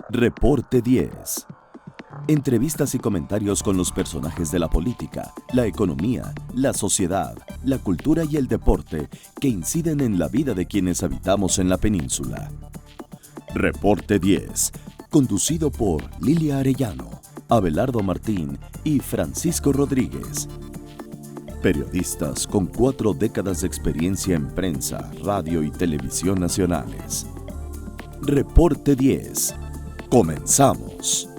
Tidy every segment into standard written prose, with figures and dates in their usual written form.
Reporte 10. Entrevistas y comentarios con los personajes de la política, la economía, la sociedad, la cultura y el deporte que inciden en la vida de quienes habitamos en la península. Reporte 10, conducido por Lilia Arellano, Abelardo Martín y Francisco Rodríguez. Periodistas con 4 décadas de experiencia en prensa, radio y televisión nacionales. Reporte 10. Comenzamos.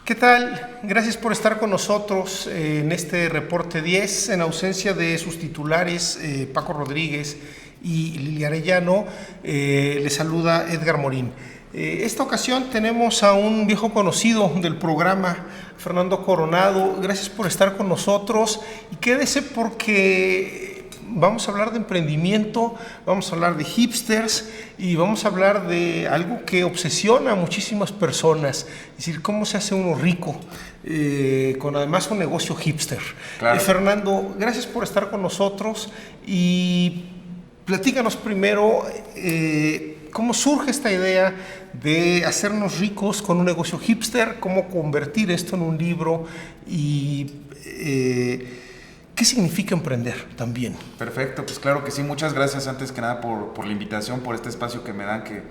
¿Qué tal? Gracias por estar con nosotros en este Reporte 10, en ausencia de sus titulares Paco Rodríguez y Lilia Arellano. Les saluda Edgar Morín. Esta ocasión tenemos a un viejo conocido del programa, Fernando Coronado. Gracias por estar con nosotros y quédese porque vamos a hablar de emprendimiento, vamos a hablar de hipsters y vamos a hablar de algo que obsesiona a muchísimas personas, es decir, cómo se hace uno rico con además un negocio hipster. Claro. Fernando, gracias por estar con nosotros y platícanos primero cómo surge esta idea de hacernos ricos con un negocio hipster, cómo convertir esto en un libro y ¿qué significa emprender también? Perfecto, pues claro que sí. Muchas gracias antes que nada por la invitación, por este espacio que me dan, que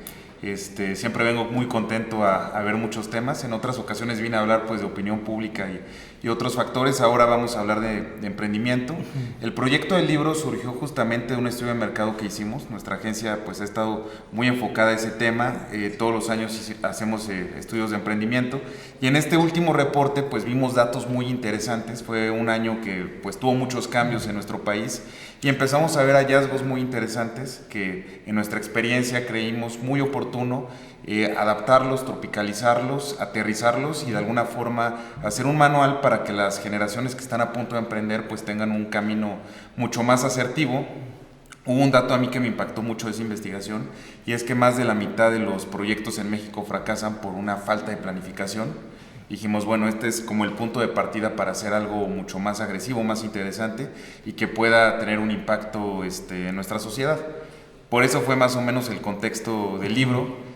siempre vengo muy contento a ver muchos temas. En otras ocasiones vine a hablar pues de opinión pública y otros factores. Ahora vamos a hablar de emprendimiento. El proyecto del libro surgió justamente de un estudio de mercado que hicimos. Nuestra agencia pues ha estado muy enfocada a ese tema. Todos los años hacemos estudios de emprendimiento y en este último reporte pues vimos datos muy interesantes. Fue un año que pues tuvo muchos cambios en nuestro país y empezamos a ver hallazgos muy interesantes que en nuestra experiencia creímos muy oportuno adaptarlos, tropicalizarlos, aterrizarlos y de alguna forma hacer un manual para que las generaciones que están a punto de emprender pues tengan un camino mucho más asertivo. Hubo un dato a mí que me impactó mucho de esa investigación y es que más de la mitad de los proyectos en México fracasan por una falta de planificación. Dijimos, bueno, este es como el punto de partida para hacer algo mucho más agresivo, más interesante y que pueda tener un impacto en nuestra sociedad. Por eso fue más o menos el contexto del libro.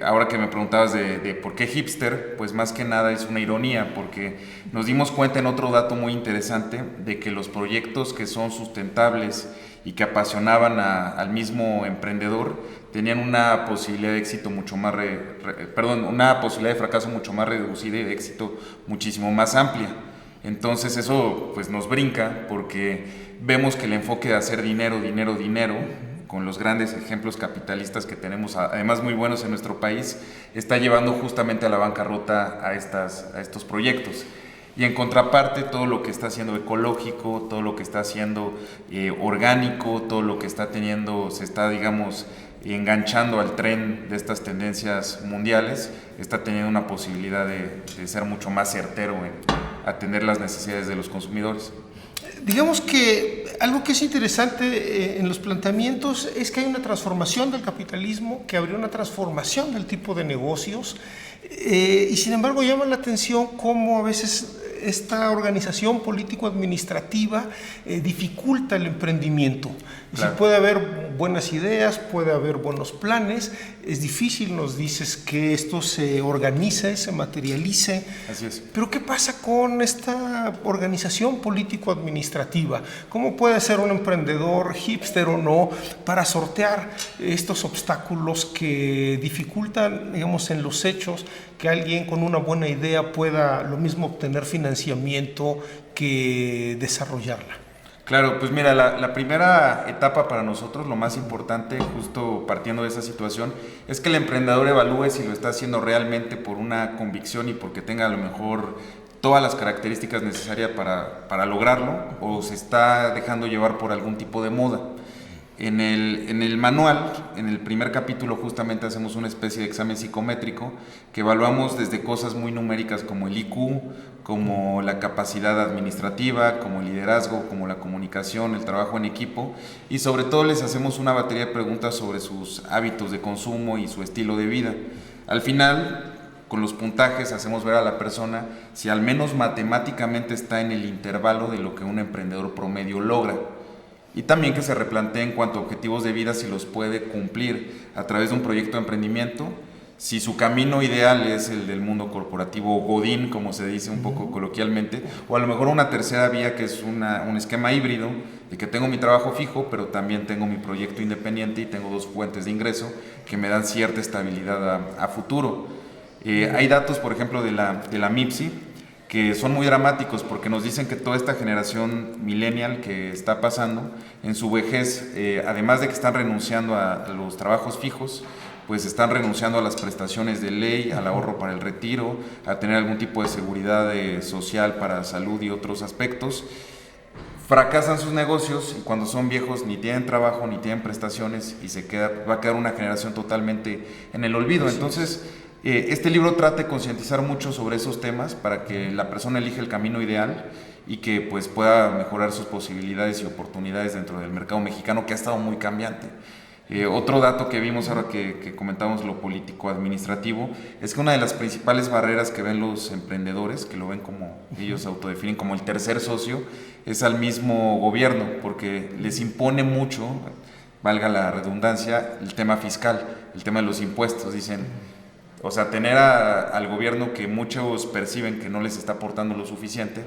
Ahora que me preguntabas de por qué hipster, pues más que nada es una ironía, porque nos dimos cuenta en otro dato muy interesante de que los proyectos que son sustentables y que apasionaban al mismo emprendedor tenían una posibilidad de éxito mucho más una posibilidad de fracaso mucho más reducida y de éxito muchísimo más amplia. Entonces eso pues nos brinca porque vemos que el enfoque de hacer dinero con los grandes ejemplos capitalistas que tenemos, además muy buenos en nuestro país, está llevando justamente a la bancarrota a estos proyectos. Y en contraparte, todo lo que está haciendo ecológico, todo lo que está haciendo orgánico, todo lo que está teniendo, se está, digamos, enganchando al tren de estas tendencias mundiales, está teniendo una posibilidad de ser mucho más certero en atender las necesidades de los consumidores. Digamos que algo que es interesante en los planteamientos es que hay una transformación del capitalismo, que habría una transformación del tipo de negocios, y sin embargo llama la atención cómo a veces esta organización político-administrativa dificulta el emprendimiento. Claro. Sí, puede haber buenas ideas, puede haber buenos planes, es difícil, nos dices, que esto se organice, se materialice. Así es. Pero ¿qué pasa con esta organización político-administrativa? ¿Cómo puede ser un emprendedor, hipster o no, para sortear estos obstáculos que dificultan, digamos, en los hechos, que alguien con una buena idea pueda lo mismo obtener financiamiento que desarrollarla? Claro, pues mira, la primera etapa para nosotros, lo más importante, justo partiendo de esa situación, es que el emprendedor evalúe si lo está haciendo realmente por una convicción y porque tenga a lo mejor todas las características necesarias para lograrlo, o se está dejando llevar por algún tipo de moda. En el manual, en el primer capítulo, justamente hacemos una especie de examen psicométrico que evaluamos desde cosas muy numéricas como el IQ, como la capacidad administrativa, como el liderazgo, como la comunicación, el trabajo en equipo, y sobre todo les hacemos una batería de preguntas sobre sus hábitos de consumo y su estilo de vida. Al final con los puntajes hacemos ver a la persona si al menos matemáticamente está en el intervalo de lo que un emprendedor promedio logra. Y también que se replantee en cuanto a objetivos de vida si los puede cumplir a través de un proyecto de emprendimiento, si su camino ideal es el del mundo corporativo o godín, como se dice un poco coloquialmente, o a lo mejor una tercera vía que es un esquema híbrido, de que tengo mi trabajo fijo, pero también tengo mi proyecto independiente y tengo dos fuentes de ingreso que me dan cierta estabilidad a futuro. Hay datos, por ejemplo, de la MIPSI, que son muy dramáticos porque nos dicen que toda esta generación millennial que está pasando, en su vejez, además de que están renunciando a los trabajos fijos, pues están renunciando a las prestaciones de ley, al ahorro para el retiro, a tener algún tipo de seguridad social para salud y otros aspectos. Fracasan sus negocios y cuando son viejos ni tienen trabajo ni tienen prestaciones y va a quedar una generación totalmente en el olvido. Entonces, este libro trata de concientizar mucho sobre esos temas para que la persona elija el camino ideal y que pues pueda mejorar sus posibilidades y oportunidades dentro del mercado mexicano, que ha estado muy cambiante. Otro dato que vimos ahora que comentamos lo político-administrativo es que una de las principales barreras que ven los emprendedores, que lo ven como ellos autodefinen como el tercer socio, es al mismo gobierno, porque les impone mucho, valga la redundancia, el tema fiscal, el tema de los impuestos. Dicen, o sea, tener al gobierno que muchos perciben que no les está aportando lo suficiente,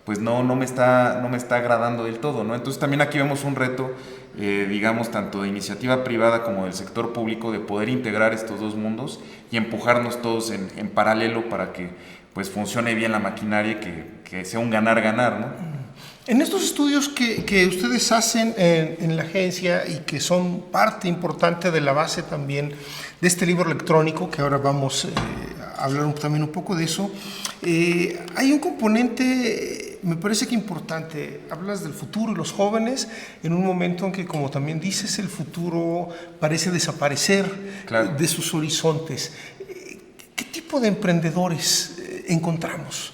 pues no me está agradando del todo, ¿no? Entonces también aquí vemos un reto, digamos, tanto de iniciativa privada como del sector público, de poder integrar estos dos mundos y empujarnos todos en paralelo para que pues funcione bien la maquinaria y que sea un ganar-ganar, ¿no? En estos estudios que ustedes hacen en la agencia y que son parte importante de la base también de este libro electrónico, que ahora vamos a hablar también un poco de eso, hay un componente, me parece que importante. Hablas del futuro y los jóvenes en un momento en que, como también dices, el futuro parece desaparecer de sus horizontes. ¿Qué tipo de emprendedores encontramos,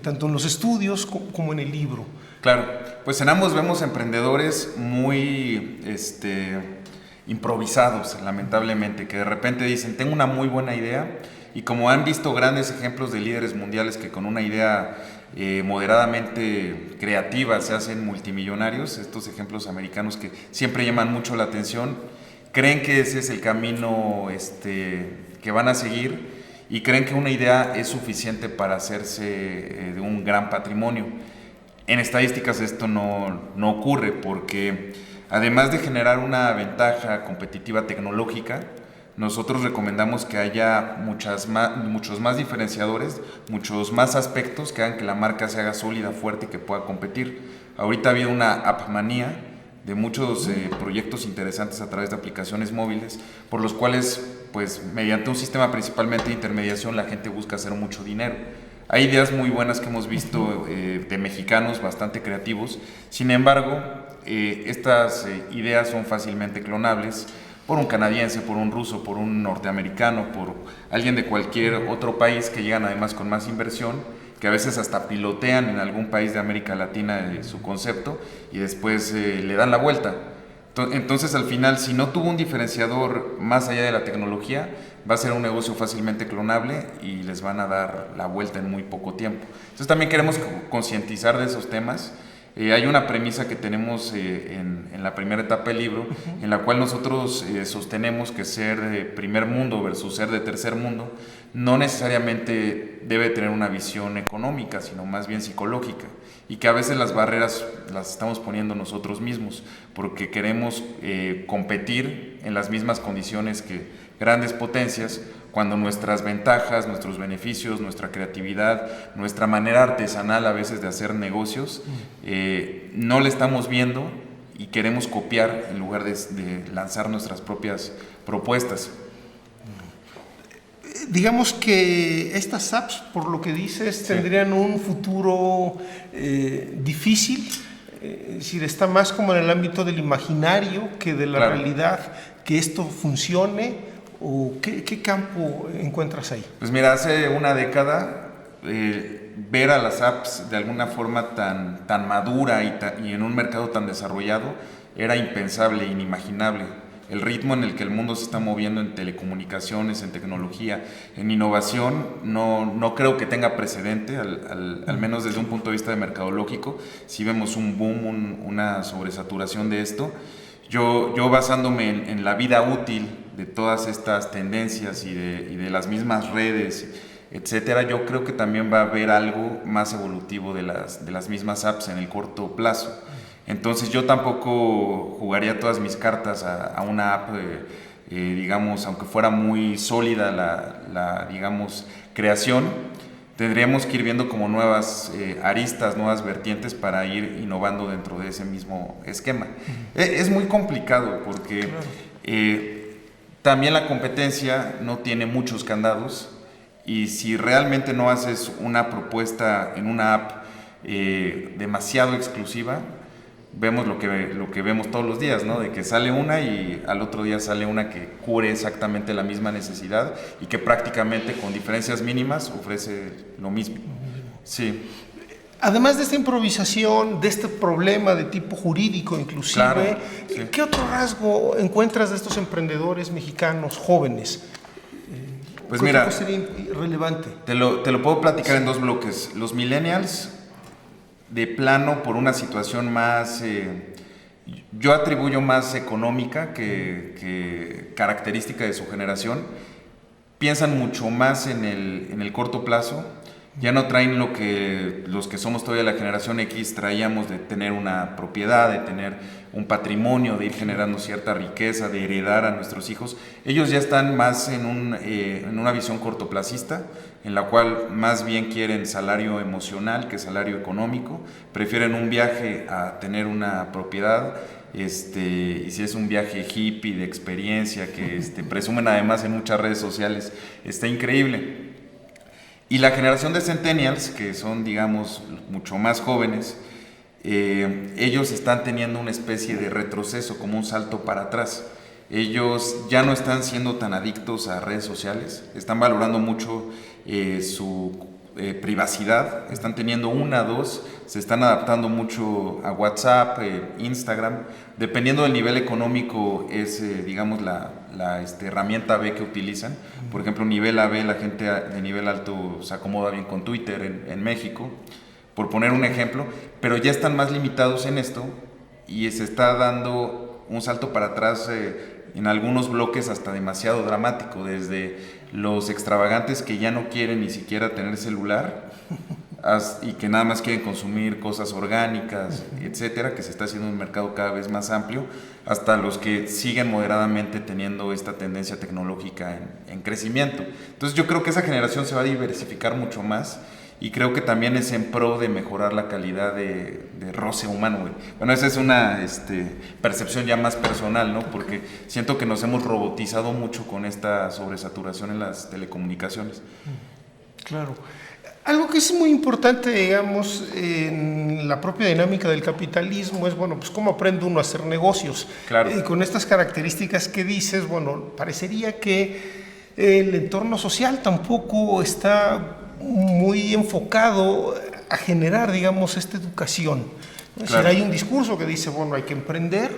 tanto en los estudios como en el libro? Claro, pues en ambos vemos emprendedores muy improvisados, lamentablemente, que de repente dicen, tengo una muy buena idea, y como han visto grandes ejemplos de líderes mundiales que con una idea moderadamente creativa se hacen multimillonarios, estos ejemplos americanos que siempre llaman mucho la atención, creen que ese es el camino que van a seguir y creen que una idea es suficiente para hacerse de un gran patrimonio. En estadísticas esto no ocurre porque además de generar una ventaja competitiva tecnológica, nosotros recomendamos que haya muchos más diferenciadores, muchos más aspectos que hagan que la marca se haga sólida, fuerte y que pueda competir. Ahorita ha habido una appmanía de muchos proyectos interesantes a través de aplicaciones móviles, por los cuales, pues, mediante un sistema principalmente de intermediación, la gente busca hacer mucho dinero. Hay ideas muy buenas que hemos visto de mexicanos bastante creativos, sin embargo, estas ideas son fácilmente clonables por un canadiense, por un ruso, por un norteamericano, por alguien de cualquier otro país que llegan además con más inversión, que a veces hasta pilotean en algún país de América Latina su concepto y después le dan la vuelta. Entonces al final, si no tuvo un diferenciador más allá de la tecnología, va a ser un negocio fácilmente clonable y les van a dar la vuelta en muy poco tiempo. Entonces también queremos concientizar de esos temas. Hay una premisa que tenemos en la primera etapa del libro, en la cual nosotros sostenemos que ser de primer mundo versus ser de tercer mundo no necesariamente debe tener una visión económica, sino más bien psicológica, y que a veces las barreras las estamos poniendo nosotros mismos, porque queremos competir en las mismas condiciones que grandes potencias, cuando nuestras ventajas, nuestros beneficios, nuestra creatividad, nuestra manera artesanal a veces de hacer negocios, no la estamos viendo y queremos copiar en lugar de lanzar nuestras propias propuestas. Digamos que estas apps, por lo que dices, tendrían un futuro difícil, es decir, está más como en el ámbito del imaginario que de la realidad, que esto funcione. ¿O qué campo encuentras ahí? Pues mira, hace una década ver a las apps de alguna forma tan madura y en un mercado tan desarrollado era impensable, inimaginable. el ritmo en el que el mundo se está moviendo en telecomunicaciones, en tecnología, en innovación, no creo que tenga precedente, al menos desde un punto de vista de mercadológico. Si vemos un boom, una sobresaturación de esto. Yo basándome en la vida útil de todas estas tendencias y de las mismas redes, etcétera, yo creo que también va a haber algo más evolutivo de las mismas apps en el corto plazo. Entonces yo tampoco jugaría todas mis cartas a una app, digamos, aunque fuera muy sólida la digamos, creación, tendríamos que ir viendo como nuevas aristas, nuevas vertientes para ir innovando dentro de ese mismo esquema. Es muy complicado porque también la competencia no tiene muchos candados, y si realmente no haces una propuesta en una app demasiado exclusiva, vemos lo que vemos todos los días, ¿no? De que sale una y al otro día sale una que cubre exactamente la misma necesidad y que prácticamente con diferencias mínimas ofrece lo mismo. Sí. Además de esta improvisación, de este problema de tipo jurídico inclusive, claro, sí. ¿Qué otro rasgo encuentras de estos emprendedores mexicanos jóvenes? Pues mira, ¿Qué sería relevante? Te lo puedo platicar en dos bloques. Los millennials, de plano, por una situación más, yo atribuyo más económica que característica de su generación, piensan mucho más en el corto plazo. Ya no traen lo que los que somos todavía la generación X traíamos, de tener una propiedad, de tener un patrimonio, de ir generando cierta riqueza, de heredar a nuestros hijos. Ellos ya están más en una visión cortoplacista, en la cual más bien quieren salario emocional que salario económico, prefieren un viaje a tener una propiedad, y si es un viaje hippie de experiencia que presumen además en muchas redes sociales, está increíble. Y la generación de centennials, que son, digamos, mucho más jóvenes, ellos están teniendo una especie de retroceso, como un salto para atrás. Ellos ya no están siendo tan adictos a redes sociales, están valorando mucho su privacidad, están teniendo una, dos, se están adaptando mucho a WhatsApp, Instagram. Dependiendo del nivel económico es, digamos, la herramienta B que utilizan. Por ejemplo, nivel AB, la gente de nivel alto se acomoda bien con Twitter en México, por poner un ejemplo, pero ya están más limitados en esto y se está dando un salto para atrás en algunos bloques hasta demasiado dramático, desde los extravagantes que ya no quieren ni siquiera tener celular y que nada más quieren consumir cosas orgánicas, etcétera, que se está haciendo un mercado cada vez más amplio, hasta los que siguen moderadamente teniendo esta tendencia tecnológica en crecimiento. Entonces yo creo que esa generación se va a diversificar mucho más, y creo que también es en pro de mejorar la calidad de roce humano, güey. Bueno, esa es una percepción ya más personal, ¿no? Porque siento que nos hemos robotizado mucho con esta sobresaturación en las telecomunicaciones. Claro. Algo que es muy importante, digamos, en la propia dinámica del capitalismo es, bueno, pues cómo aprende uno a hacer negocios. Claro. Y con estas características que dices, bueno, parecería que el entorno social tampoco está muy enfocado a generar, digamos, esta educación. Es decir, hay un discurso que dice, bueno, hay que emprender,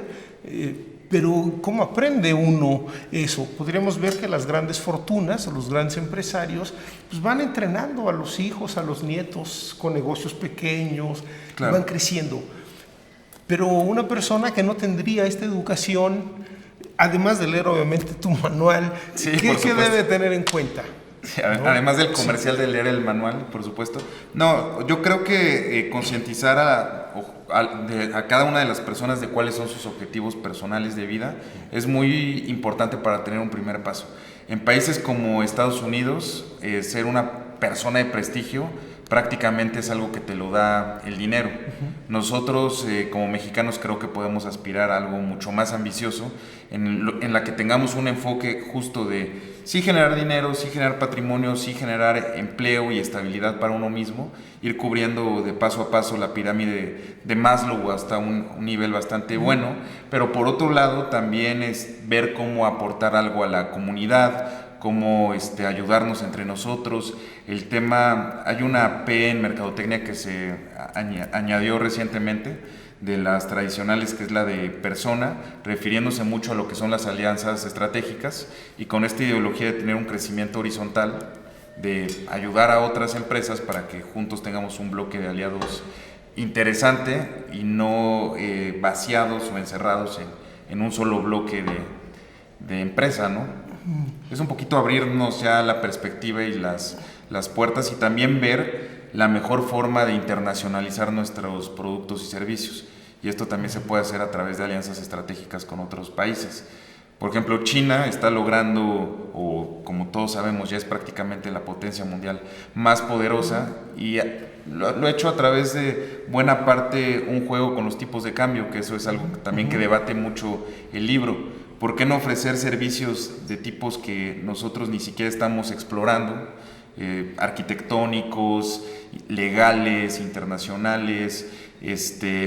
pero ¿cómo aprende uno eso? Podríamos ver que las grandes fortunas, los grandes empresarios, pues van entrenando a los hijos, a los nietos con negocios pequeños, claro, y van creciendo. Pero una persona que no tendría esta educación, además de leer obviamente tu manual, sí, ¿qué debe tener en cuenta? Sí, además del comercial, sí, de leer el manual, por supuesto. No, yo creo que concientizar a cada una de las personas de cuáles son sus objetivos personales de vida es muy importante para tener un primer paso. En países como Estados Unidos, ser una persona de prestigio prácticamente es algo que te lo da el dinero. Nosotros como mexicanos creo que podemos aspirar a algo mucho más ambicioso, en la que tengamos un enfoque justo de sí generar dinero, sí generar patrimonio, sí generar empleo y estabilidad para uno mismo, ir cubriendo de paso a paso la pirámide de Maslow hasta un nivel bastante bueno, pero por otro lado también es ver cómo aportar algo a la comunidad, cómo ayudarnos entre nosotros. El tema, hay una P en mercadotecnia que se añadió recientemente, de las tradicionales, que es la de persona, refiriéndose mucho a lo que son las alianzas estratégicas, y con esta ideología de tener un crecimiento horizontal, de ayudar a otras empresas para que juntos tengamos un bloque de aliados interesante y no vaciados o encerrados en un solo bloque de empresa, ¿no? Es un poquito abrirnos ya la perspectiva y las puertas, y también ver la mejor forma de internacionalizar nuestros productos y servicios. Y esto también se puede hacer a través de alianzas estratégicas con otros países. Por ejemplo, China está logrando, o como todos sabemos, ya es prácticamente la potencia mundial más poderosa, y lo ha hecho a través de buena parte un juego con los tipos de cambio, que eso es algo también que debate mucho el libro. ¿Por qué no ofrecer servicios de tipos que nosotros ni siquiera estamos explorando? Arquitectónicos, legales, internacionales,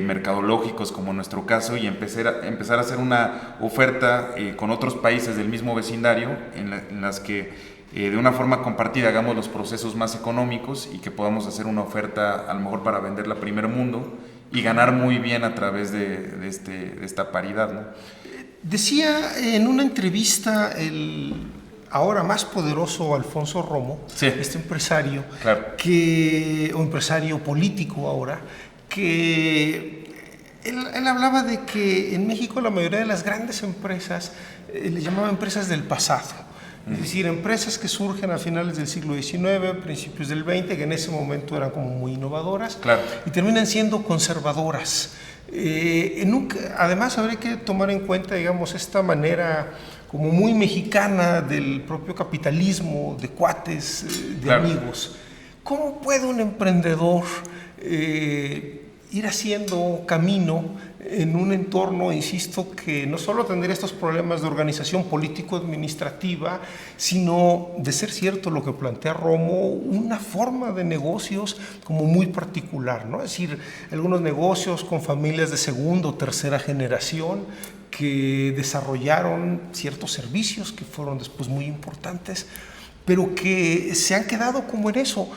mercadológicos, como en nuestro caso, y empezar a hacer una oferta con otros países del mismo vecindario, en las que de una forma compartida hagamos los procesos más económicos, y que podamos hacer una oferta a lo mejor para venderla a primer mundo y ganar muy bien a través de esta paridad, ¿no? Decía en una entrevista el ahora más poderoso Alfonso Romo, sí, este empresario, claro, o empresario político ahora, que él hablaba de que en México la mayoría de las grandes empresas le llamaban empresas del pasado. Es decir, empresas que surgen a finales del siglo XIX, principios del XX, que en ese momento eran como muy innovadoras, claro, y terminan siendo conservadoras. Además, habría que tomar en cuenta, digamos, esta manera como muy mexicana del propio capitalismo, de cuates, de claro, amigos. ¿Cómo puede un emprendedor ir haciendo camino en un entorno, insisto, que no solo tendría estos problemas de organización político-administrativa, sino, de ser cierto lo que plantea Romo, una forma de negocios como muy particular, ¿no? Es decir, algunos negocios con familias de segunda o tercera generación que desarrollaron ciertos servicios que fueron después muy importantes, pero que se han quedado como en eso.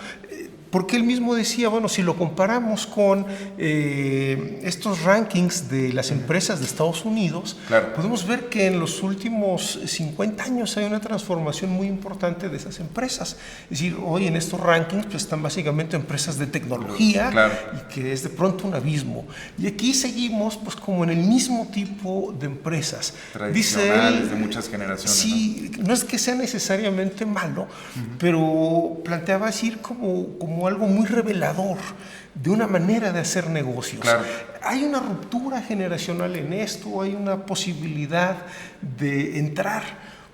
Porque él mismo decía, bueno, si lo comparamos con estos rankings de las empresas de Estados Unidos, claro, podemos ver que en los últimos 50 años hay una transformación muy importante de esas empresas. Es decir, hoy en estos rankings pues, están básicamente empresas de tecnología, claro, y que es de pronto un abismo. Y aquí seguimos pues como en el mismo tipo de empresas. Tradicionales, dice él, de muchas generaciones. Sí, no es que sea necesariamente malo, pero planteaba decir como algo muy revelador de una manera de hacer negocios. Claro. Hay una ruptura generacional en esto, hay una posibilidad de entrar,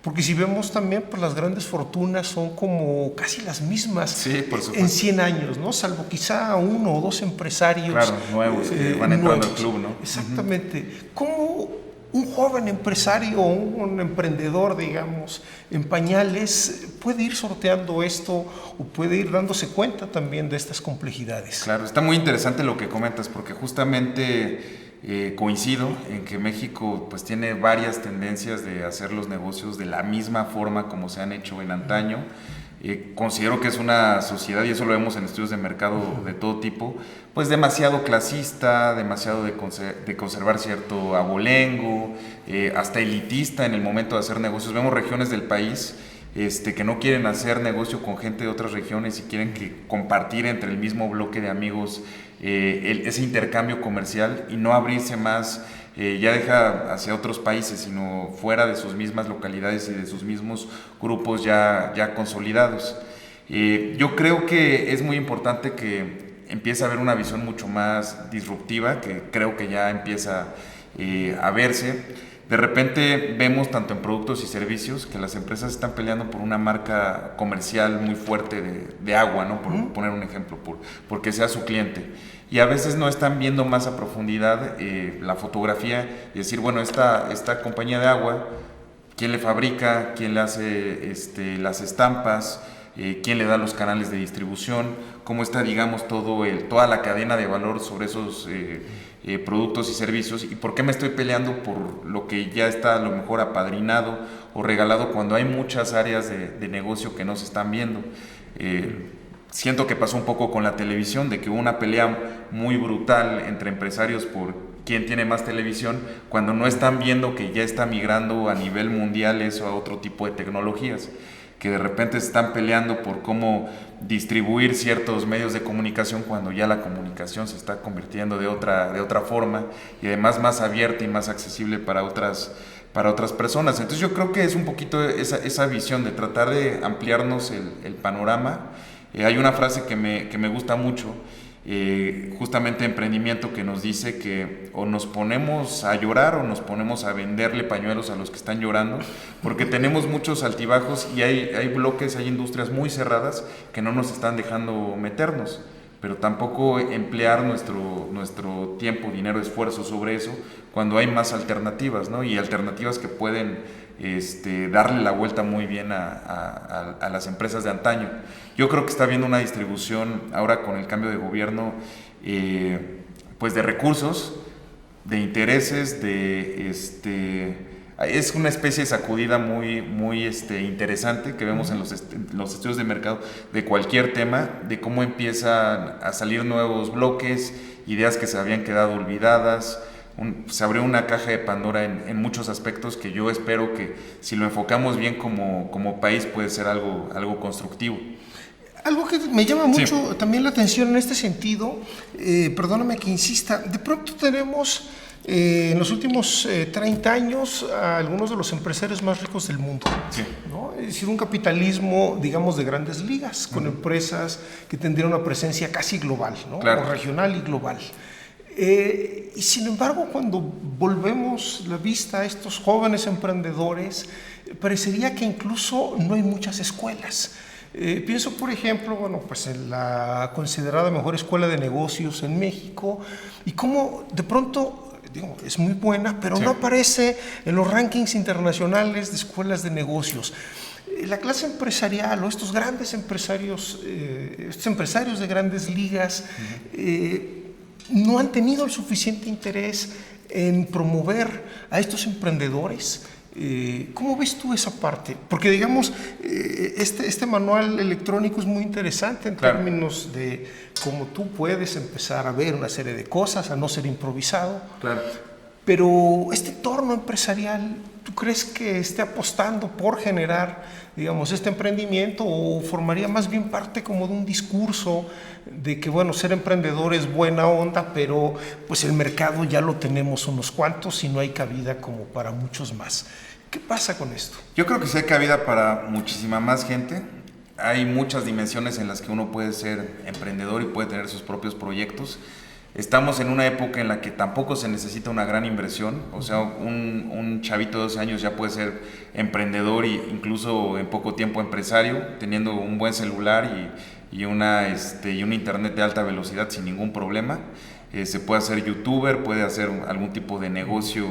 porque si vemos también, pues las grandes fortunas son como casi las mismas, sí, por supuesto, en 100 años, ¿no? Salvo quizá uno o dos empresarios, claro, nuevos que van entrando al club, ¿no? Exactamente. ¿Cómo un joven empresario o un emprendedor, digamos, en pañales, puede ir sorteando esto o puede ir dándose cuenta también de estas complejidades? Claro, está muy interesante lo que comentas, porque justamente coincido en que México pues tiene varias tendencias de hacer los negocios de la misma forma como se han hecho en antaño. Considero que es una sociedad, y eso lo vemos en estudios de mercado de todo tipo, pues demasiado clasista, demasiado de conservar cierto abolengo, hasta elitista en el momento de hacer negocios. Vemos regiones del país que no quieren hacer negocio con gente de otras regiones y quieren compartir entre el mismo bloque de amigos ese intercambio comercial, y no abrirse más, ya deja hacia otros países, sino fuera de sus mismas localidades y de sus mismos grupos ya consolidados. Yo creo que es muy importante que empiece a haber una visión mucho más disruptiva, que creo que ya empieza a verse. De repente vemos tanto en productos y servicios que las empresas están peleando por una marca comercial muy fuerte de agua, ¿no? Por poner un ejemplo, porque sea su cliente. Y a veces no están viendo más a profundidad la fotografía y decir, bueno, esta compañía de agua, ¿quién le fabrica? ¿Quién le hace las estampas? quién le da los canales de distribución, cómo está, digamos, toda la cadena de valor sobre esos productos y servicios, y por qué me estoy peleando por lo que ya está a lo mejor apadrinado o regalado cuando hay muchas áreas de negocio que no se están viendo. Siento que pasó un poco con la televisión, de que hubo una pelea muy brutal entre empresarios por quién tiene más televisión, cuando no están viendo que ya está migrando a nivel mundial eso a otro tipo de tecnologías, que de repente se están peleando por cómo distribuir ciertos medios de comunicación cuando ya la comunicación se está convirtiendo de otra forma, y además más abierta y más accesible para otras personas. Entonces yo creo que es un poquito esa visión de tratar de ampliarnos el panorama. Hay una frase que me gusta mucho, justamente emprendimiento, que nos dice que o nos ponemos a llorar o nos ponemos a venderle pañuelos a los que están llorando, porque tenemos muchos altibajos y hay bloques, hay industrias muy cerradas que no nos están dejando meternos, pero tampoco emplear nuestro tiempo, dinero, esfuerzo sobre eso cuando hay más alternativas, ¿no? Y alternativas que pueden darle la vuelta muy bien a las empresas de antaño. Yo creo que está habiendo una distribución ahora con el cambio de gobierno, pues de recursos, de intereses, es una especie de sacudida muy interesante que vemos en los estudios de mercado de cualquier tema, de cómo empiezan a salir nuevos bloques, ideas que se habían quedado olvidadas. Se abrió una caja de Pandora en muchos aspectos que yo espero que, si lo enfocamos bien como país, puede ser algo constructivo. Algo que me llama mucho también la atención en este sentido, perdóname que insista, de pronto tenemos en los últimos 30 años a algunos de los empresarios más ricos del mundo, ¿no? Es decir, un capitalismo, digamos, de grandes ligas, con empresas que tendrían una presencia casi global, ¿no? Claro. O regional y global. Y sin embargo, cuando volvemos la vista a estos jóvenes emprendedores, parecería que incluso no hay muchas escuelas. Pienso, por ejemplo, pues en la considerada mejor escuela de negocios en México, y cómo de pronto, es muy buena, pero no aparece en los rankings internacionales de escuelas de negocios. La clase empresarial o estos grandes empresarios, estos empresarios de grandes ligas, no han tenido el suficiente interés en promover a estos emprendedores. ¿Cómo ves tú esa parte? Porque digamos, este manual electrónico es muy interesante en términos de cómo tú puedes empezar a ver una serie de cosas, a no ser improvisado. Claro. Pero este entorno empresarial, ¿tú crees que esté apostando por generar, digamos, este emprendimiento, o formaría más bien parte como de un discurso de que, ser emprendedor es buena onda, pero pues el mercado ya lo tenemos unos cuantos y no hay cabida como para muchos más? ¿Qué pasa con esto? Yo creo que sí hay cabida para muchísima más gente. Hay muchas dimensiones en las que uno puede ser emprendedor y puede tener sus propios proyectos. Estamos en una época en la que tampoco se necesita una gran inversión, o sea, un chavito de 12 años ya puede ser emprendedor e incluso en poco tiempo empresario, teniendo un buen celular y un internet de alta velocidad sin ningún problema. Se puede hacer youtuber, puede hacer algún tipo de negocio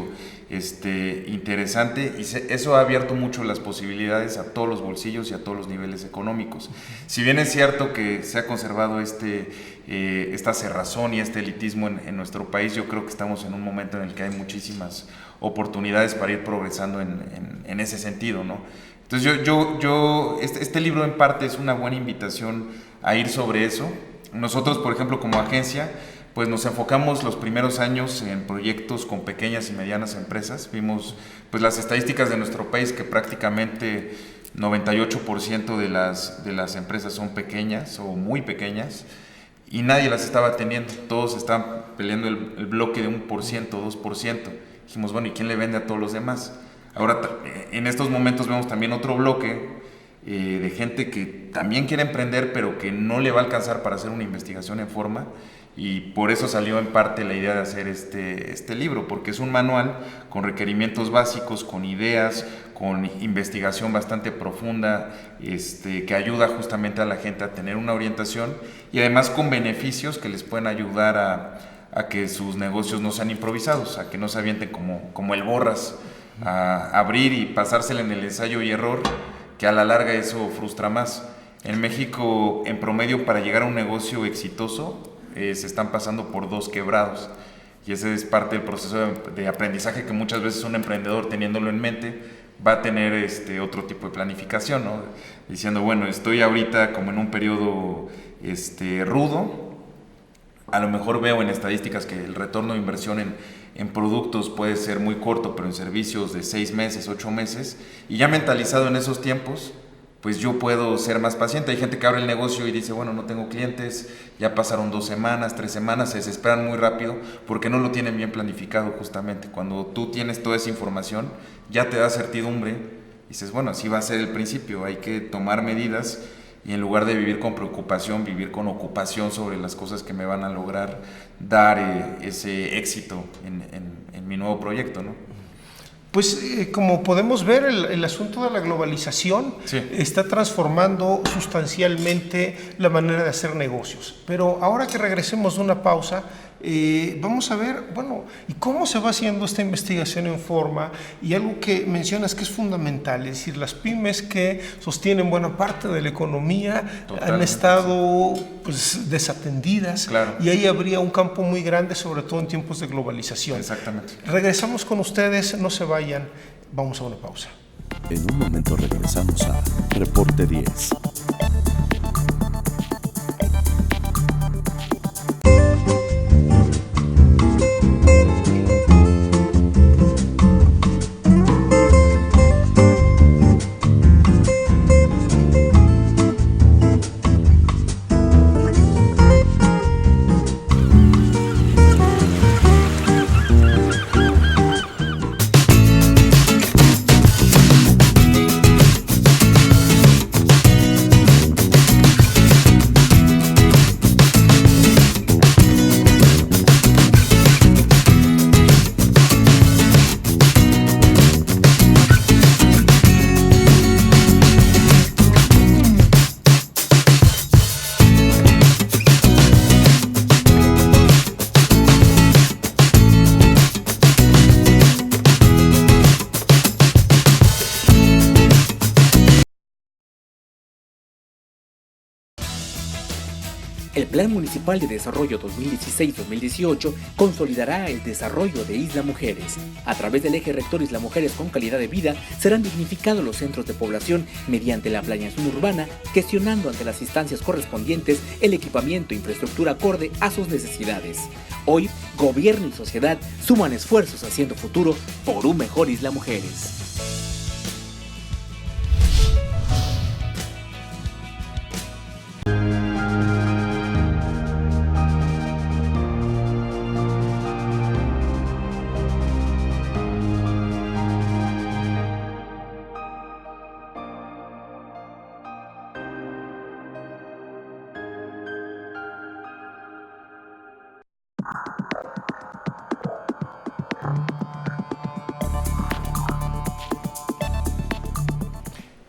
interesante, y eso ha abierto mucho las posibilidades a todos los bolsillos y a todos los niveles económicos. Si bien es cierto que se ha conservado esta cerrazón y este elitismo en nuestro país, yo creo que estamos en un momento en el que hay muchísimas oportunidades para ir progresando en ese sentido, ¿no? Entonces este libro en parte es una buena invitación a ir sobre eso. Nosotros, por ejemplo, como agencia, pues nos enfocamos los primeros años en proyectos con pequeñas y medianas empresas. Vimos pues las estadísticas de nuestro país, que prácticamente 98% de las empresas son pequeñas o muy pequeñas, y nadie las estaba atendiendo. Todos están peleando el bloque de 1%, 2%. Dijimos, ¿y quién le vende a todos los demás? Ahora, en estos momentos vemos también otro bloque de gente que también quiere emprender, pero que no le va a alcanzar para hacer una investigación en forma. Y por eso salió en parte la idea de hacer este libro, porque es un manual con requerimientos básicos, con ideas, con investigación bastante profunda, que ayuda justamente a la gente a tener una orientación, y además con beneficios que les pueden ayudar a que sus negocios no sean improvisados, a que no se avienten como el borras, a abrir y pasársela en el ensayo y error, que a la larga eso frustra más. En México, en promedio, para llegar a un negocio exitoso, se están pasando por 2 quebrados. Y ese es parte del proceso de aprendizaje que muchas veces un emprendedor, teniéndolo en mente, va a tener otro tipo de planificación, ¿no? Diciendo, bueno, estoy ahorita como en un periodo rudo, a lo mejor veo en estadísticas que el retorno de inversión en productos puede ser muy corto, pero en servicios de 6 meses, 8 meses, y ya mentalizado en esos tiempos, pues yo puedo ser más paciente. Hay gente que abre el negocio y dice, bueno, no tengo clientes, ya pasaron 2 semanas, 3 semanas, se desesperan muy rápido porque no lo tienen bien planificado justamente. Cuando tú tienes toda esa información, ya te da certidumbre y dices, bueno, así va a ser el principio, hay que tomar medidas y en lugar de vivir con preocupación, vivir con ocupación sobre las cosas que me van a lograr dar ese éxito en mi nuevo proyecto, ¿no? Pues como podemos ver, el asunto de la globalización está transformando sustancialmente la manera de hacer negocios. Pero ahora que regresemos de una pausa, vamos a ver, bueno, ¿y cómo se va haciendo esta investigación en forma? Y algo que mencionas que es fundamental, es decir, las pymes que sostienen buena parte de la economía han estado pues, desatendidas, y ahí habría un campo muy grande, sobre todo en tiempos de globalización. Exactamente. Regresamos con ustedes, no se vayan, vamos a una pausa. En un momento regresamos a Reporte 10. El Plan Municipal de Desarrollo 2016-2018 consolidará el desarrollo de Isla Mujeres. A través del eje rector Isla Mujeres con calidad de vida, serán dignificados los centros de población mediante la planeación urbana, gestionando ante las instancias correspondientes el equipamiento e infraestructura acorde a sus necesidades. Hoy, gobierno y sociedad suman esfuerzos haciendo futuro por un mejor Isla Mujeres.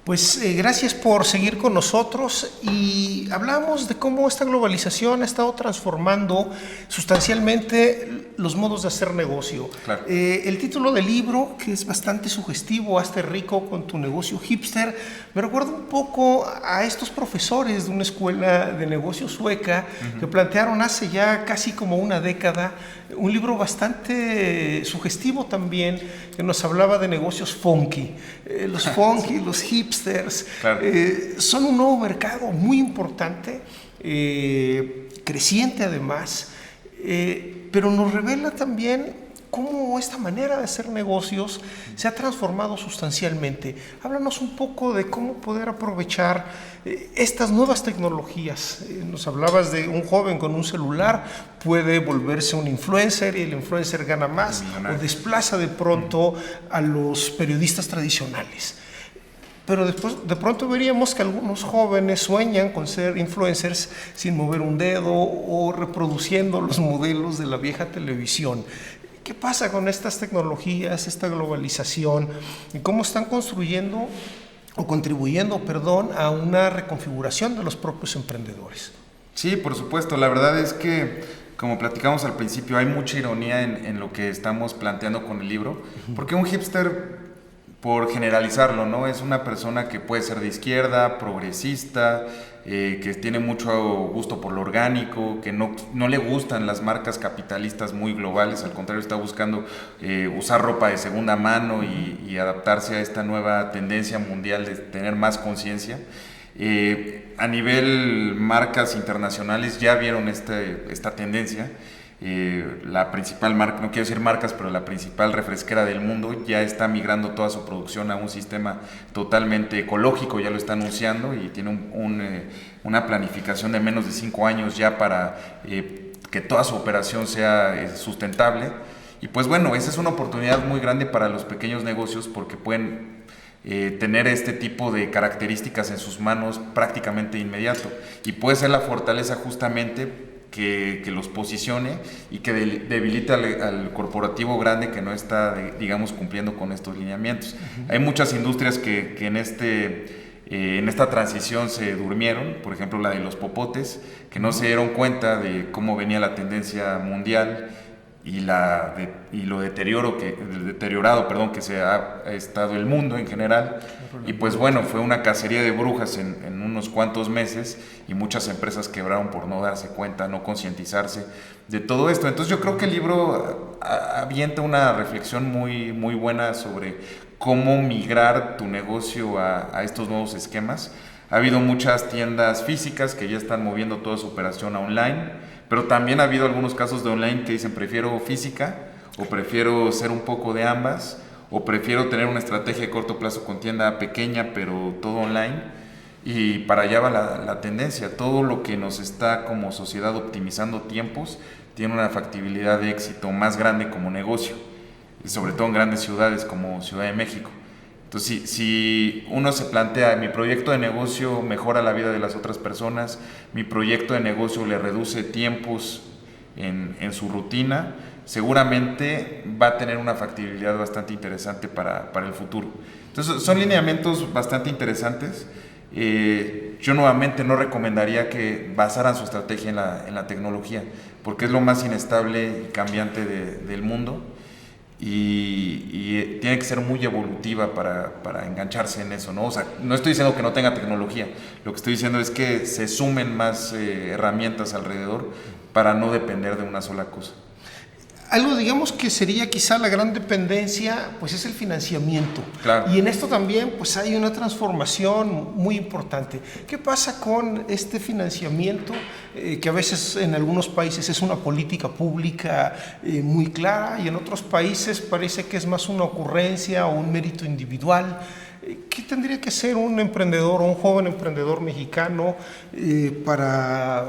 Pues gracias por seguir con nosotros y hablamos de cómo esta globalización ha estado transformando sustancialmente los modos de hacer negocio. Claro. El título del libro, que es bastante sugestivo, Hazte rico con tu negocio hipster, me recuerda un poco a estos profesores de una escuela de negocios sueca que plantearon hace ya casi como una década un libro bastante sugestivo también, que nos hablaba de negocios funky. Los funky, los hipsters, claro, son un nuevo mercado muy importante, creciente además, pero nos revela también cómo esta manera de hacer negocios se ha transformado sustancialmente. Háblanos un poco de cómo poder aprovechar estas nuevas tecnologías. Nos hablabas de un joven con un celular puede volverse un influencer y el influencer gana más o desplaza de pronto a los periodistas tradicionales. Pero después, de pronto veríamos que algunos jóvenes sueñan con ser influencers sin mover un dedo o reproduciendo los modelos de la vieja televisión. ¿Qué pasa con estas tecnologías, esta globalización y cómo están construyendo o contribuyendo, a una reconfiguración de los propios emprendedores? Sí, por supuesto. La verdad es que, como platicamos al principio, hay mucha ironía en lo que estamos planteando con el libro, porque un hipster por generalizarlo, ¿no? Es una persona que puede ser de izquierda, progresista, que tiene mucho gusto por lo orgánico, que no le gustan las marcas capitalistas muy globales, al contrario está buscando usar ropa de segunda mano y adaptarse a esta nueva tendencia mundial de tener más conciencia. A nivel marcas internacionales ya vieron esta tendencia. La principal marca, no quiero decir marcas, pero la principal refresquera del mundo ya está migrando toda su producción a un sistema totalmente ecológico, ya lo está anunciando y tiene una planificación de menos de 5 años ya para que toda su operación sea sustentable. Y pues bueno, esa es una oportunidad muy grande para los pequeños negocios porque pueden tener este tipo de características en sus manos prácticamente inmediato y puede ser la fortaleza justamente que los posicione y que debilite al corporativo grande que no está, digamos, cumpliendo con estos lineamientos. Hay muchas industrias que en esta transición se durmieron, por ejemplo la de los popotes, que no se dieron cuenta de cómo venía la tendencia mundial y lo deteriorado que se ha estado el mundo en general. Y pues bueno, fue una cacería de brujas en unos cuantos meses y muchas empresas quebraron por no darse cuenta, no concientizarse de todo esto. Entonces yo creo que el libro avienta una reflexión muy, muy buena sobre cómo migrar tu negocio a estos nuevos esquemas. Ha habido muchas tiendas físicas que ya están moviendo toda su operación a online, pero también ha habido algunos casos de online que dicen prefiero física o prefiero ser un poco de ambas o prefiero tener una estrategia de corto plazo con tienda pequeña pero todo online. Y para allá va la tendencia. Todo lo que nos está como sociedad optimizando tiempos tiene una factibilidad de éxito más grande como negocio, y sobre todo en grandes ciudades como Ciudad de México. Entonces, si uno se plantea, mi proyecto de negocio mejora la vida de las otras personas, mi proyecto de negocio le reduce tiempos en su rutina, seguramente va a tener una factibilidad bastante interesante para el futuro. Entonces, son lineamientos bastante interesantes. Yo nuevamente no recomendaría que basaran su estrategia en la tecnología, porque es lo más inestable y cambiante del mundo. Y tiene que ser muy evolutiva para engancharse en eso, ¿no? O sea, no estoy diciendo que no tenga tecnología, lo que estoy diciendo es que se sumen más herramientas alrededor para no depender de una sola cosa. Algo, digamos, que sería quizá la gran dependencia, pues es el financiamiento. Claro. Y en esto también pues hay una transformación muy importante. ¿Qué pasa con este financiamiento que a veces en algunos países es una política pública muy clara y en otros países parece que es más una ocurrencia o un mérito individual? ¿Qué tendría que hacer un emprendedor o un joven emprendedor mexicano para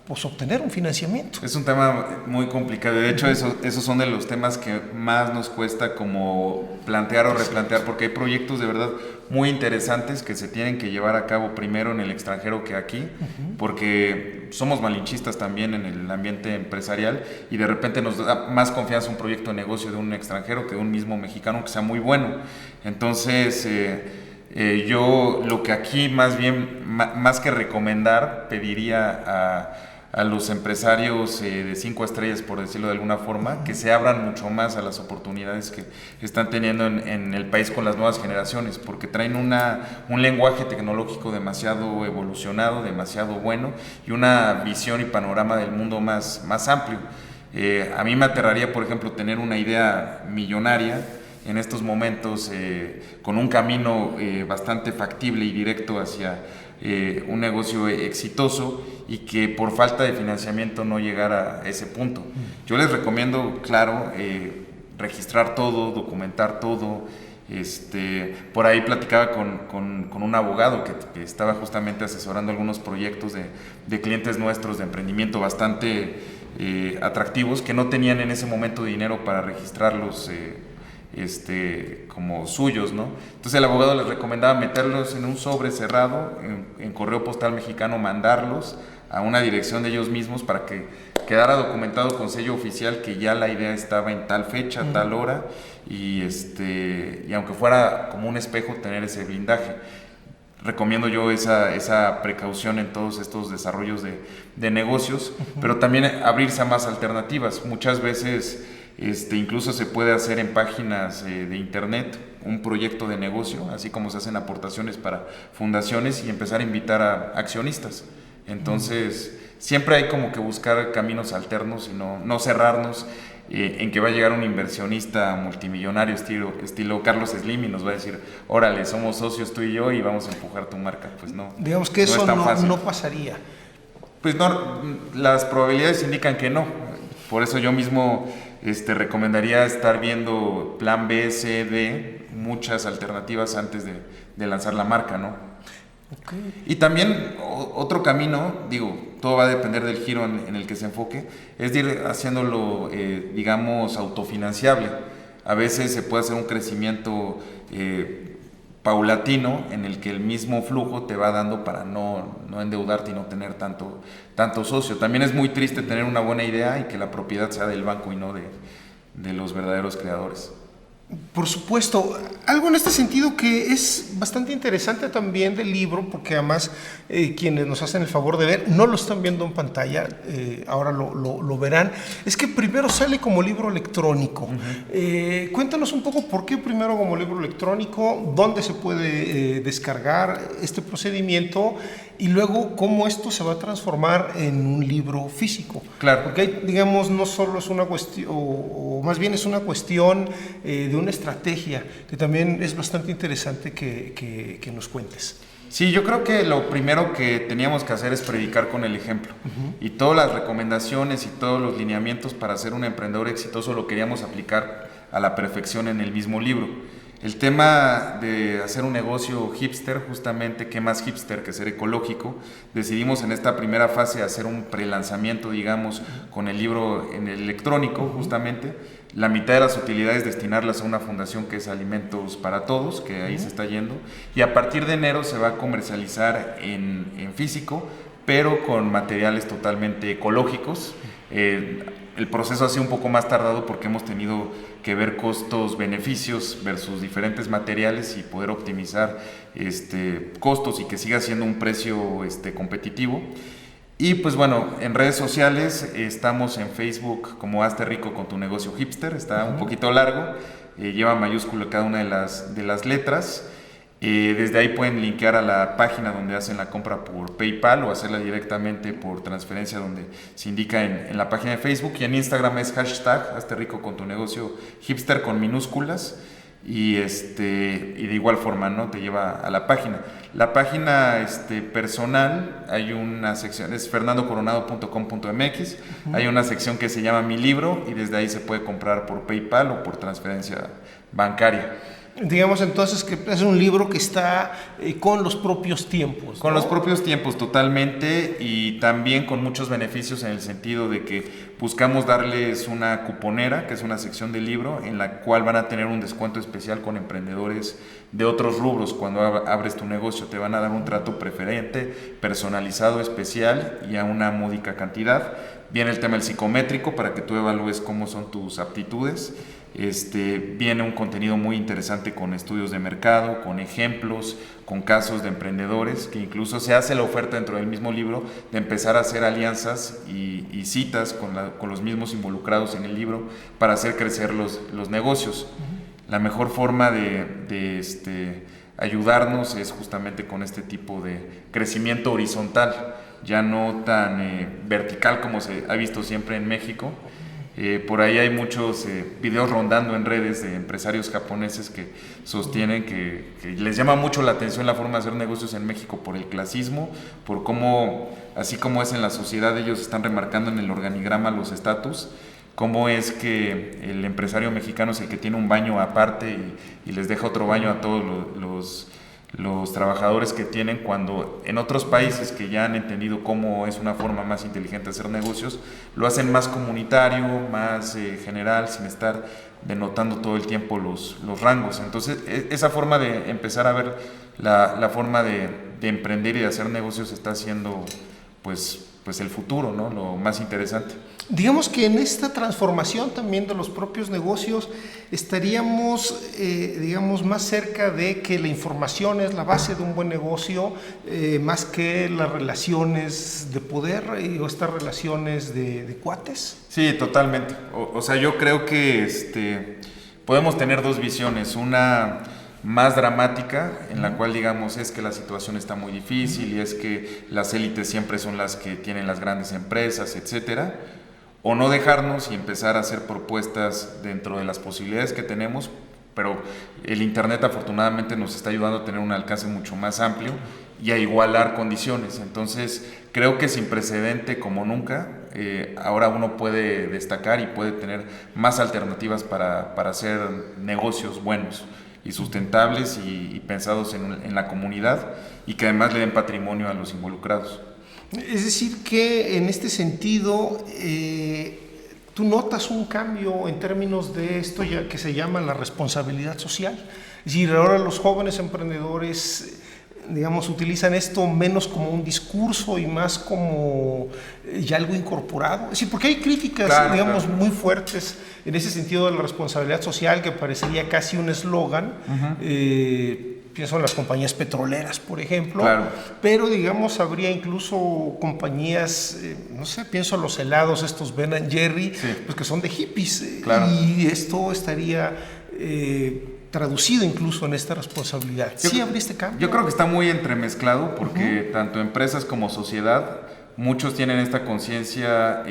pues obtener un financiamiento? Es un tema muy complicado. De hecho, esos son de los temas que más nos cuesta como plantear o replantear, porque hay proyectos de verdad muy interesantes que se tienen que llevar a cabo primero en el extranjero que aquí, porque somos malinchistas también en el ambiente empresarial y de repente nos da más confianza un proyecto de negocio de un extranjero que de un mismo mexicano que sea muy bueno. Entonces, yo lo que aquí más bien, más que recomendar, pediría a los empresarios de 5 estrellas, por decirlo de alguna forma, que se abran mucho más a las oportunidades que están teniendo en el país con las nuevas generaciones, porque traen un lenguaje tecnológico demasiado evolucionado, demasiado bueno, y una visión y panorama del mundo más amplio. A mí me aterraría, por ejemplo, tener una idea millonaria en estos momentos, con un camino bastante factible y directo hacia un negocio exitoso y que por falta de financiamiento no llegara a ese punto. Yo les recomiendo, claro, registrar todo, documentar todo. Por ahí platicaba con un abogado que estaba justamente asesorando algunos proyectos de clientes nuestros de emprendimiento bastante atractivos que no tenían en ese momento dinero para registrarlos como suyos, ¿no? Entonces el abogado les recomendaba meterlos en un sobre cerrado, en correo postal mexicano, mandarlos a una dirección de ellos mismos para que quedara documentado con sello oficial que ya la idea estaba en tal fecha, tal hora, y aunque fuera como un espejo, tener ese blindaje. Recomiendo yo esa precaución en todos estos desarrollos de negocios, pero también abrirse a más alternativas. Muchas veces Incluso se puede hacer en páginas de internet un proyecto de negocio, así como se hacen aportaciones para fundaciones y empezar a invitar a accionistas. Entonces, siempre hay como que buscar caminos alternos y no cerrarnos en que va a llegar un inversionista multimillonario estilo Carlos Slim y nos va a decir, órale, somos socios tú y yo y vamos a empujar tu marca. Pues no. Digamos que eso no pasaría. Pues no, las probabilidades indican que no. Por eso yo mismo recomendaría estar viendo plan B, C, D, muchas alternativas antes de lanzar la marca, ¿no? Okay. Y también otro camino, todo va a depender del giro en el que se enfoque, es de ir haciéndolo, digamos, autofinanciable. A veces se puede hacer un crecimiento paulatino en el que el mismo flujo te va dando para no endeudarte y no tener tanto socio. También es muy triste tener una buena idea y que la propiedad sea del banco y no de los verdaderos creadores. Por supuesto, algo en este sentido que es bastante interesante también del libro, porque además quienes nos hacen el favor de ver, no lo están viendo en pantalla, ahora lo verán, es que primero sale como libro electrónico. Cuéntanos un poco por qué primero como libro electrónico, dónde se puede descargar este procedimiento y luego cómo esto se va a transformar en un libro físico. Claro. Porque digamos, no solo es una cuestión, o más bien es una cuestión de una estrategia, que también es bastante interesante que nos cuentes. Sí, yo creo que lo primero que teníamos que hacer es predicar con el ejemplo. Y todas las recomendaciones y todos los lineamientos para ser un emprendedor exitoso lo queríamos aplicar a la perfección en el mismo libro. El tema de hacer un negocio hipster, justamente, ¿qué más hipster que ser ecológico? Decidimos en esta primera fase hacer un prelanzamiento, digamos, con el libro en el electrónico, justamente. La mitad de las utilidades destinarlas a una fundación que es Alimentos para Todos, que ahí se está yendo. Y a partir de enero se va a comercializar en físico, pero con materiales totalmente ecológicos. El proceso ha sido un poco más tardado porque hemos tenido que ver costos-beneficios versus diferentes materiales y poder optimizar costos y que siga siendo un precio competitivo. Y pues bueno, en redes sociales estamos en Facebook como Hazte Rico con tu negocio hipster, está un poquito largo, lleva mayúscula cada una de las letras. Desde ahí pueden linkear a la página donde hacen la compra por PayPal o hacerla directamente por transferencia donde se indica en la página de Facebook, y en Instagram es hashtag Hazte Rico con tu negocio hipster con minúsculas y de igual forma, ¿no? Te lleva a la página. La página personal, hay una sección, es fernandocoronado.com.mx, hay una sección que se llama Mi Libro y desde ahí se puede comprar por PayPal o por transferencia bancaria. Digamos entonces que es un libro que está con los propios tiempos, ¿no? Con los propios tiempos, totalmente, y también con muchos beneficios en el sentido de que buscamos darles una cuponera, que es una sección del libro, en la cual van a tener un descuento especial con emprendedores de otros rubros. Cuando abres tu negocio te van a dar un trato preferente, personalizado, especial y a una módica cantidad. Viene el tema del psicométrico para que tú evalúes cómo son tus aptitudes. Viene un contenido muy interesante con estudios de mercado, con ejemplos, con casos de emprendedores, que incluso se hace la oferta dentro del mismo libro de empezar a hacer alianzas y citas con los mismos involucrados en el libro para hacer crecer los negocios. La mejor forma de ayudarnos es justamente con este tipo de crecimiento horizontal, ya no tan vertical como se ha visto siempre en México. Por ahí hay muchos videos rondando en redes de empresarios japoneses que sostienen que les llama mucho la atención la forma de hacer negocios en México por el clasismo, por cómo, así como es en la sociedad, ellos están remarcando en el organigrama los estatus, cómo es que el empresario mexicano es el que tiene un baño aparte y les deja otro baño a todos los trabajadores que tienen, cuando en otros países que ya han entendido cómo es una forma más inteligente de hacer negocios, lo hacen más comunitario, más general, sin estar denotando todo el tiempo los rangos. Entonces, esa forma de empezar a ver la forma de emprender y de hacer negocios está siendo pues pues el futuro, ¿no? Lo más interesante. Digamos que en esta transformación también de los propios negocios estaríamos, digamos, más cerca de que la información es la base de un buen negocio, más que las relaciones de poder o estas relaciones de cuates. Sí, totalmente. O sea, yo creo que podemos tener dos visiones, una más dramática, en la cual digamos es que la situación está muy difícil y es que las élites siempre son las que tienen las grandes empresas, etcétera, o no dejarnos y empezar a hacer propuestas dentro de las posibilidades que tenemos, pero el internet afortunadamente nos está ayudando a tener un alcance mucho más amplio y a igualar condiciones. Entonces creo que sin precedente como nunca, ahora uno puede destacar y puede tener más alternativas para hacer negocios buenos y sustentables y pensados en la comunidad y que además le den patrimonio a los involucrados. Es decir, que en este sentido tú notas un cambio en términos de esto ya que se llama la responsabilidad social. Es decir, ahora los jóvenes emprendedores, digamos, utilizan esto menos como un discurso y más como ya algo incorporado. Es decir, porque hay críticas, digamos, muy fuertes en ese sentido de la responsabilidad social, que parecería casi un eslogan. Pienso en las compañías petroleras, por ejemplo, pero digamos habría incluso compañías, no sé, pienso en los helados, estos Ben & Jerry, pues que son de hippies, y esto estaría traducido incluso en esta responsabilidad. ¿Sí habría este cambio? Yo creo que está muy entremezclado porque tanto empresas como sociedad, muchos tienen esta conciencia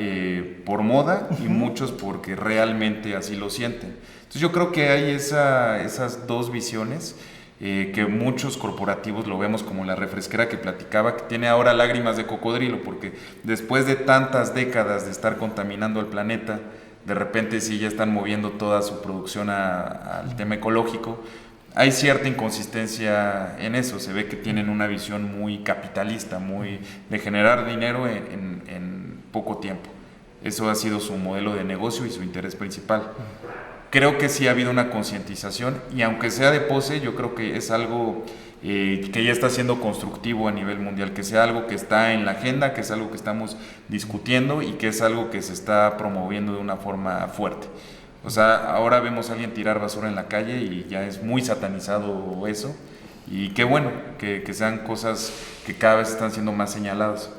por moda y muchos porque realmente así lo sienten. Entonces yo creo que hay esas dos visiones. Que muchos corporativos lo vemos como la refresquera que platicaba, que tiene ahora lágrimas de cocodrilo, porque después de tantas décadas de estar contaminando el planeta, de repente sí ya están moviendo toda su producción al tema ecológico. Hay cierta inconsistencia en eso, se ve que tienen una visión muy capitalista, muy de generar dinero en poco tiempo. Eso ha sido su modelo de negocio y su interés principal. Creo que sí ha habido una concientización y aunque sea de pose, yo creo que es algo que ya está siendo constructivo a nivel mundial, que sea algo que está en la agenda, que es algo que estamos discutiendo y que es algo que se está promoviendo de una forma fuerte. O sea, ahora vemos a alguien tirar basura en la calle y ya es muy satanizado eso, y qué bueno que sean cosas que cada vez están siendo más señaladas.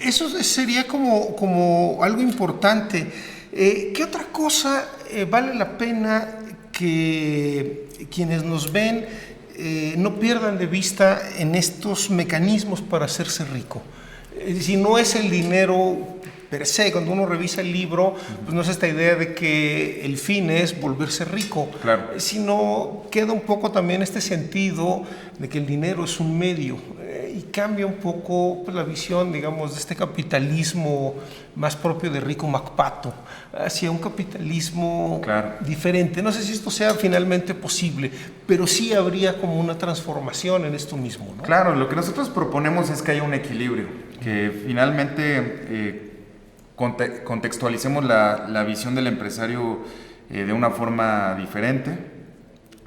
Eso sería como algo importante. ¿Qué otra cosa vale la pena que quienes nos ven no pierdan de vista en estos mecanismos para hacerse rico? Es decir, no es el dinero per se. Cuando uno revisa el libro, pues no es esta idea de que el fin es volverse rico, sino queda un poco también este sentido de que el dinero es un medio, y cambia un poco pues, la visión, digamos, de este capitalismo más propio de Rico MacPato hacia un capitalismo diferente. No sé si esto sea finalmente posible, pero sí habría como una transformación en esto mismo, ¿no? Claro, lo que nosotros proponemos es que haya un equilibrio, que finalmente contextualicemos la visión del empresario de una forma diferente,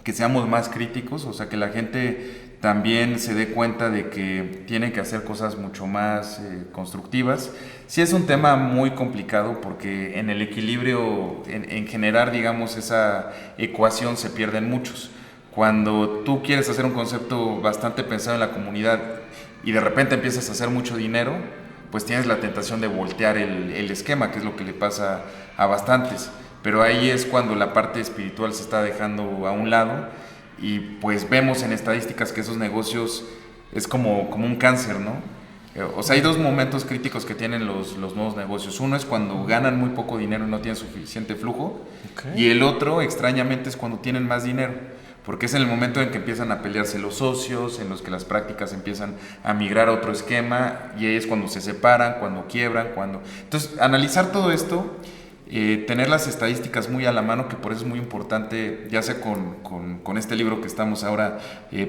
que seamos más críticos, o sea, que la gente también se dé cuenta de que tienen que hacer cosas mucho más constructivas. Sí es un tema muy complicado porque en el equilibrio, en generar, digamos, esa ecuación se pierden muchos. Cuando tú quieres hacer un concepto bastante pensado en la comunidad y de repente empiezas a hacer mucho dinero, pues tienes la tentación de voltear el esquema, que es lo que le pasa a bastantes. Pero ahí es cuando la parte espiritual se está dejando a un lado. Y pues vemos en estadísticas que esos negocios es como un cáncer, ¿no? O sea, hay dos momentos críticos que tienen los nuevos negocios. Uno es cuando ganan muy poco dinero y no tienen suficiente flujo. Y el otro, extrañamente, es cuando tienen más dinero. Porque es en el momento en que empiezan a pelearse los socios, en los que las prácticas empiezan a migrar a otro esquema, y ahí es cuando se separan, cuando quiebran, Entonces, analizar todo esto, tener las estadísticas muy a la mano, que por eso es muy importante, ya sea con este libro que estamos ahora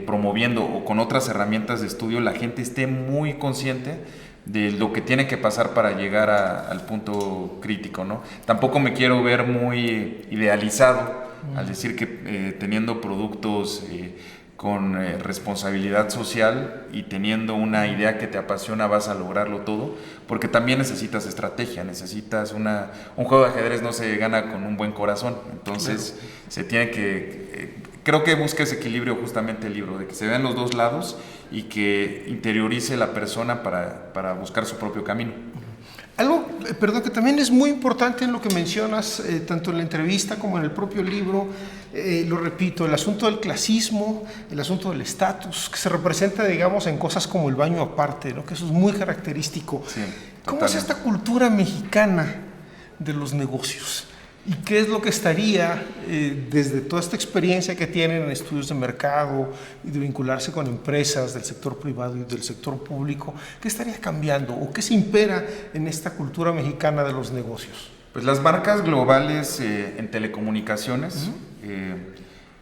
promoviendo o con otras herramientas de estudio, la gente esté muy consciente de lo que tiene que pasar para llegar al punto crítico, ¿no? Tampoco me quiero ver muy idealizado al decir que teniendo productos responsabilidad social y teniendo una idea que te apasiona vas a lograrlo todo, porque también necesitas estrategia, necesitas un juego de ajedrez no se gana con un buen corazón, entonces claro. Se tiene creo que busca ese equilibrio justamente el libro, de que se vean los dos lados y que interiorice la persona para buscar su propio camino. Algo, perdón, que también es muy importante en lo que mencionas, tanto en la entrevista como en el propio libro, lo repito, el asunto del clasismo, el asunto del estatus, que se representa, digamos, en cosas como el baño aparte, ¿no? Que eso es muy característico. Sí, ¿cómo es esta cultura mexicana de los negocios? ¿Y qué es lo que estaría, desde toda esta experiencia que tienen en estudios de mercado y de vincularse con empresas del sector privado y del sector público, qué estaría cambiando o qué se impera en esta cultura mexicana de los negocios? Pues las marcas globales en telecomunicaciones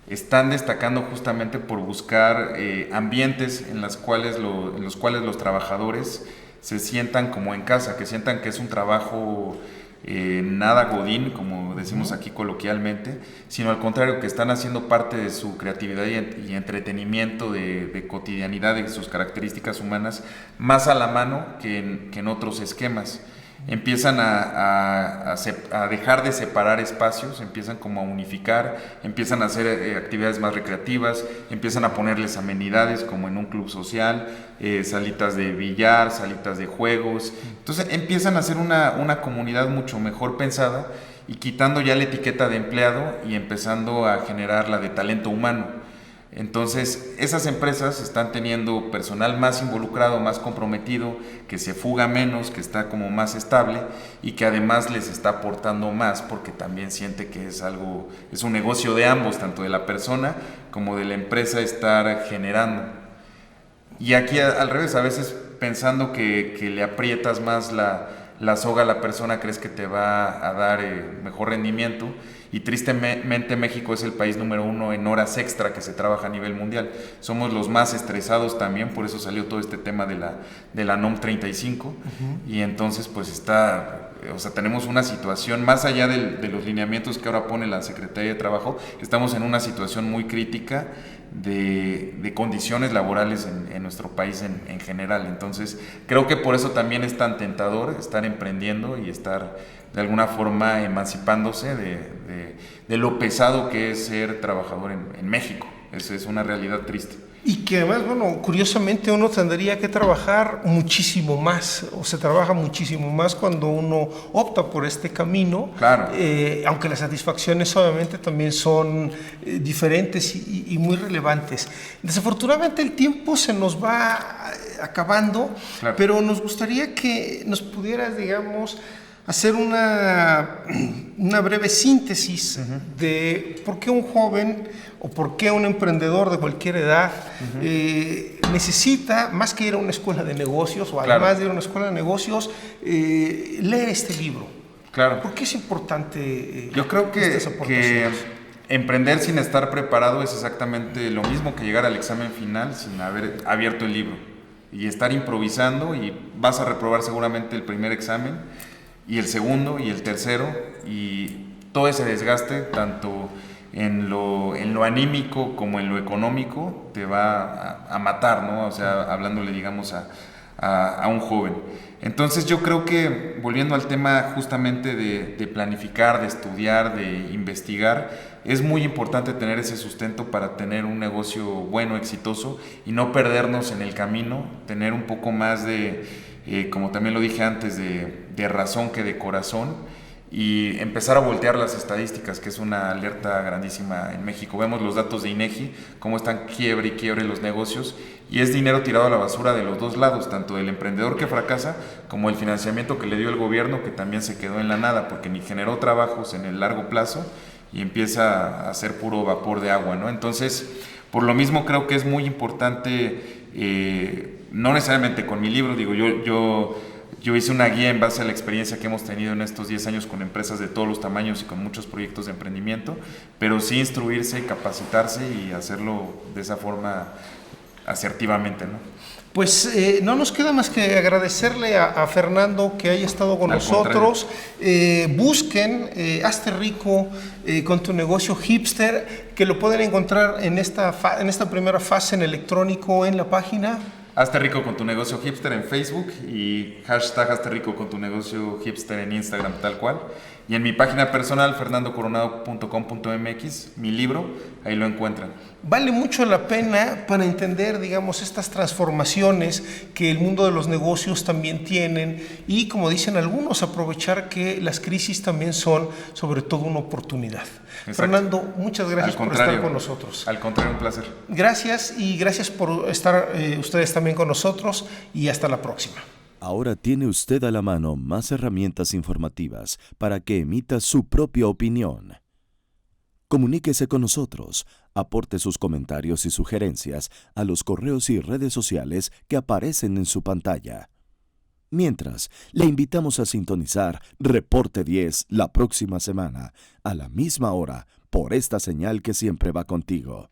están destacando justamente por buscar ambientes en los cuales los trabajadores se sientan como en casa, que sientan que es un trabajo nada godín, como decimos aquí coloquialmente, sino al contrario, que están haciendo parte de su creatividad y entretenimiento de cotidianidad, de sus características humanas, más a la mano que en otros esquemas. Empiezan a dejar de separar espacios, empiezan como a unificar, empiezan a hacer actividades más recreativas, empiezan a ponerles amenidades como en un club social, salitas de billar, salitas de juegos. Entonces empiezan a hacer una comunidad mucho mejor pensada y quitando ya la etiqueta de empleado y empezando a generar la de talento humano. Entonces, esas empresas están teniendo personal más involucrado, más comprometido, que se fuga menos, que está como más estable y que además les está aportando más porque también siente que es un negocio de ambos, tanto de la persona como de la empresa estar generando. Y aquí al revés, a veces pensando que le aprietas más la soga a la persona, crees que te va a dar mejor rendimiento. Y tristemente México es el país número 1 en horas extra que se trabaja a nivel mundial. Somos los más estresados también, por eso salió todo este tema de la NOM 35. Y entonces pues tenemos una situación, más allá de los lineamientos que ahora pone la Secretaría de Trabajo, estamos en una situación muy crítica de condiciones laborales en nuestro país en general. Entonces creo que por eso también es tan tentador estar emprendiendo y estar de alguna forma emancipándose de lo pesado que es ser trabajador en México. Esa es una realidad triste. Y que además, bueno, curiosamente uno tendría que trabajar muchísimo más, o se trabaja muchísimo más cuando uno opta por este camino. Claro. Aunque las satisfacciones obviamente también son diferentes y muy relevantes. Desafortunadamente el tiempo se nos va acabando, claro. Pero nos gustaría que nos pudieras, digamos, hacer una breve síntesis de por qué un joven o por qué un emprendedor de cualquier edad necesita, más que ir a una escuela de negocios o además claro. de ir a una escuela de negocios, leer este libro. Claro. ¿Por qué es importante Yo creo que emprender sin estar preparado es exactamente lo mismo que llegar al examen final sin haber abierto el libro y estar improvisando y vas a reprobar seguramente el primer examen y el segundo y el tercero, y todo ese desgaste, tanto en lo anímico como en lo económico, te va a matar, ¿no? O sea, hablándole, digamos, a un joven. Entonces yo creo que, volviendo al tema justamente de planificar, de estudiar, de investigar, es muy importante tener ese sustento para tener un negocio bueno, exitoso, y no perdernos en el camino, tener un poco más como también lo dije antes, de razón que de corazón, y empezar a voltear las estadísticas, que es una alerta grandísima en México. Vemos los datos de INEGI, cómo están quiebre y quiebre los negocios, y es dinero tirado a la basura de los dos lados, tanto del emprendedor que fracasa, como el financiamiento que le dio el gobierno, que también se quedó en la nada, porque ni generó trabajos en el largo plazo, y empieza a ser puro vapor de agua, ¿no? Entonces, por lo mismo creo que es muy importante, no necesariamente con mi libro, digo, yo hice una guía en base a la experiencia que hemos tenido en estos 10 años con empresas de todos los tamaños y con muchos proyectos de emprendimiento, pero sí instruirse y capacitarse y hacerlo de esa forma asertivamente, ¿no? Pues no nos queda más que agradecerle a Fernando que haya estado con nosotros. Busquen Hazte Rico con tu negocio hipster, que lo pueden encontrar en esta primera fase en electrónico en la página. Hazte Rico con tu negocio hipster en Facebook y hashtag Hazte Rico con tu negocio hipster en Instagram, tal cual. Y en mi página personal, fernandocoronado.com.mx, mi libro, ahí lo encuentran. Vale mucho la pena para entender, digamos, estas transformaciones que el mundo de los negocios también tienen y, como dicen algunos, aprovechar que las crisis también son, sobre todo, una oportunidad. Exacto. Fernando, muchas gracias por estar con nosotros. Al contrario, un placer. Gracias y gracias por estar ustedes también con nosotros y hasta la próxima. Ahora tiene usted a la mano más herramientas informativas para que emita su propia opinión. Comuníquese con nosotros, aporte sus comentarios y sugerencias a los correos y redes sociales que aparecen en su pantalla. Mientras, le invitamos a sintonizar Reporte 10 la próxima semana, a la misma hora, por esta señal que siempre va contigo.